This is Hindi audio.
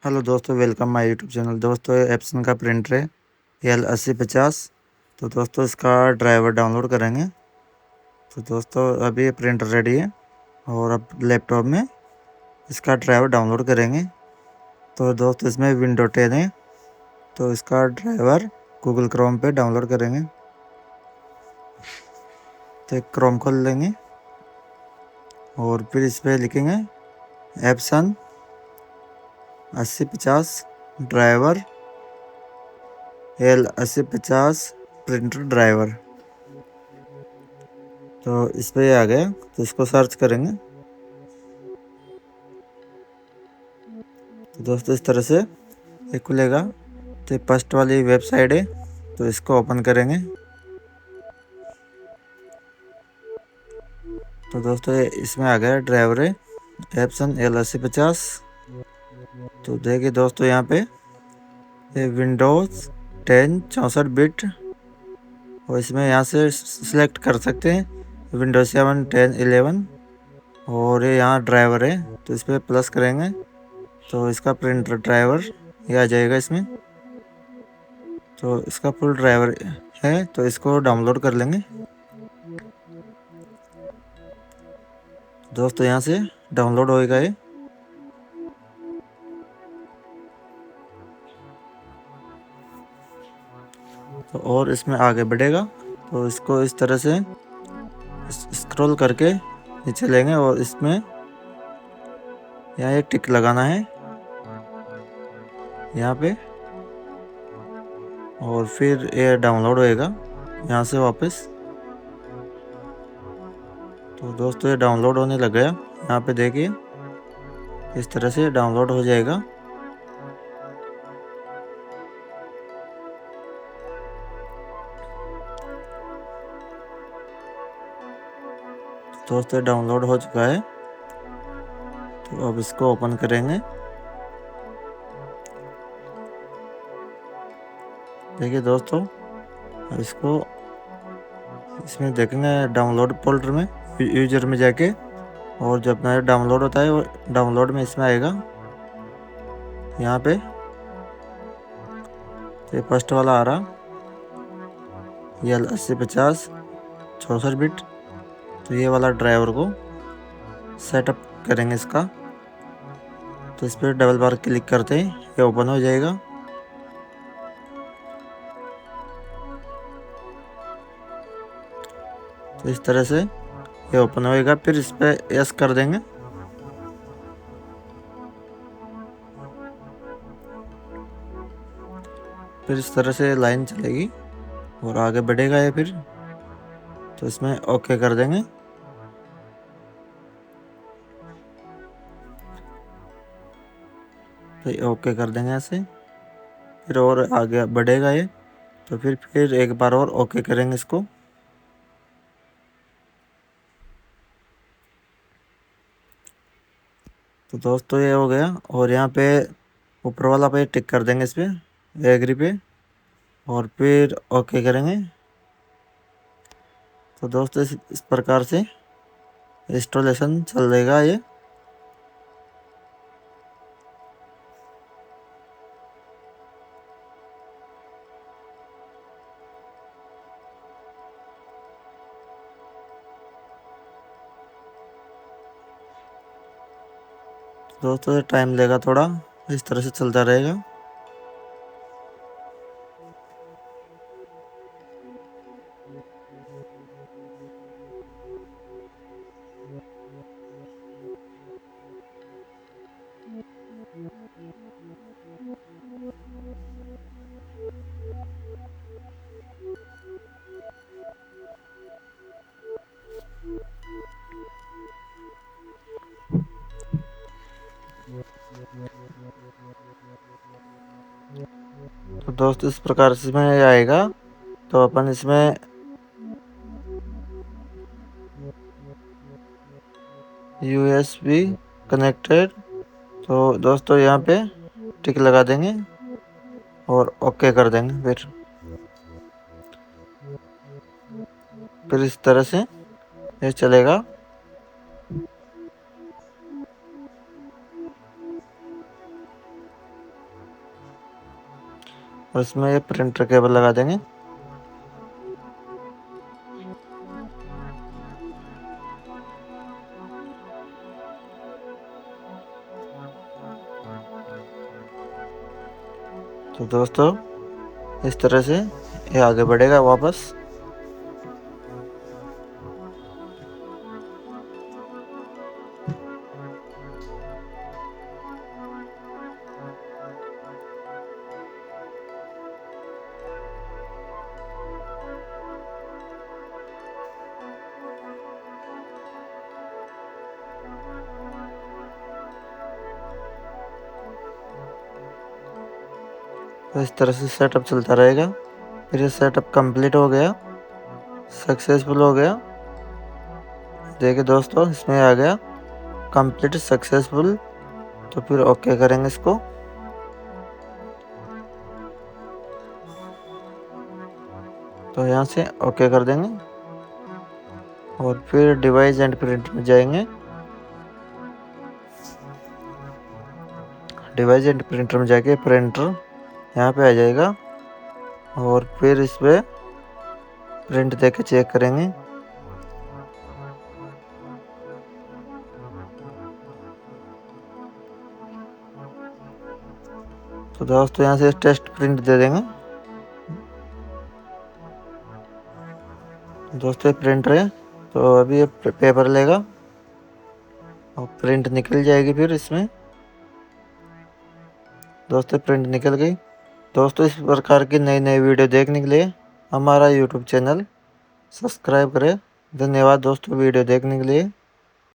हेलो दोस्तों, वेलकम माय यूट्यूब चैनल। दोस्तों ये एप्सन का प्रिंटर है L8050। तो दोस्तों इसका ड्राइवर डाउनलोड करेंगे। तो दोस्तों अभी ये प्रिंटर रेडी है और अब लैपटॉप में इसका ड्राइवर डाउनलोड करेंगे। तो दोस्तों इसमें विंडो 10 है, तो इसका ड्राइवर गूगल क्रोम पे डाउनलोड करेंगे। तो एक क्रोम खोल लेंगे और फिर इस पर लिखेंगे Epson 8050 driver L8050 printer driver. तो इस पे आ गया, तो इसको सर्च करेंगे। तो दोस्तों इस तरह से ये खुलेगा। तो फर्स्ट वाली वेबसाइट है, तो इसको ओपन करेंगे। तो दोस्तों ये इसमें आ गया ड्राइवर है एप्सन L8050। तो देखिए दोस्तों यहाँ पे ये विंडोज़ 10 64 बिट, और इसमें यहाँ से सिलेक्ट कर सकते हैं विंडोज 7 10 11। और ये यहाँ ड्राइवर है, तो इस पर प्लस करेंगे तो इसका प्रिंटर ड्राइवर ये आ जाएगा इसमें। तो इसका फुल ड्राइवर है, तो इसको डाउनलोड कर लेंगे। दोस्तों यहाँ से डाउनलोड होएगा ये। तो और इसमें आगे बढ़ेगा, तो इसको इस तरह से स्क्रॉल करके नीचे लेंगे और इसमें यहाँ ये टिक लगाना है यहाँ पे, और फिर ये डाउनलोड होएगा यहाँ से वापस। तो दोस्तों ये डाउनलोड होने लग गया, यहाँ पे देखिए इस तरह से डाउनलोड हो जाएगा। दोस्तों डाउनलोड हो चुका है, तो अब इसको ओपन करेंगे। देखिए दोस्तों अब इसको इसमें देखेंगे डाउनलोड फोल्डर में यूजर में जाके, और जब अपना डाउनलोड होता है वो डाउनलोड में इसमें आएगा यहाँ पे। तो फर्स्ट वाला आ रहा ये L8050 64 बिट। तो ये वाला ड्राइवर को सेटअप करेंगे इसका। तो इस पर डबल बार क्लिक करते ही ये ओपन हो जाएगा। तो इस तरह से ये ओपन होएगा, फिर इस पर यस कर देंगे। फिर इस तरह से लाइन चलेगी और आगे बढ़ेगा ये फिर। तो इसमें ओके कर देंगे। तो ये ओके कर देंगे ऐसे, फिर और आगे बढ़ेगा ये। तो फिर एक बार और ओके करेंगे इसको। तो दोस्तों ये हो गया, और यहाँ पे ऊपर वाला पे टिक कर देंगे इस पर एग्री पे, और फिर ओके करेंगे। तो दोस्तों इस प्रकार से इंस्टॉलेशन चल देगा ये। दोस्तों ये टाइम लेगा थोड़ा, इस तरह से चलता रहेगा। तो दोस्त इस प्रकार से इसमें आएगा। तो अपन इसमें USB कनेक्टेड, तो दोस्तों यहाँ पे टिक लगा देंगे और ओके कर देंगे। फिर इस तरह से ये चलेगा। और इसमें ये प्रिंटर केबल लगा देंगे। तो दोस्तों इस तरह से ये आगे बढ़ेगा वापस। तो इस तरह से सेटअप चलता रहेगा। फिर ये सेटअप कंप्लीट हो गया, सक्सेसफुल हो गया। देखिए दोस्तों इसमें आ गया कंप्लीट सक्सेसफुल। तो फिर ओके करेंगे इसको। तो यहाँ से ओके कर देंगे और फिर डिवाइस एंड प्रिंट में जाएंगे। डिवाइस एंड प्रिंटर में जाके प्रिंटर यहाँ पे आ जाएगा और फिर इस पर प्रिंट देके चेक करेंगे। तो दोस्तों यहाँ से टेस्ट प्रिंट दे देंगे। दोस्तों ये प्रिंटर है, तो अभी ये पेपर लेगा और प्रिंट निकल जाएगी। फिर इसमें दोस्तों प्रिंट निकल गई। दोस्तों इस प्रकार की नई नई वीडियो देखने के लिए हमारा यूट्यूब चैनल सब्सक्राइब करें। धन्यवाद दोस्तों वीडियो देखने के लिए।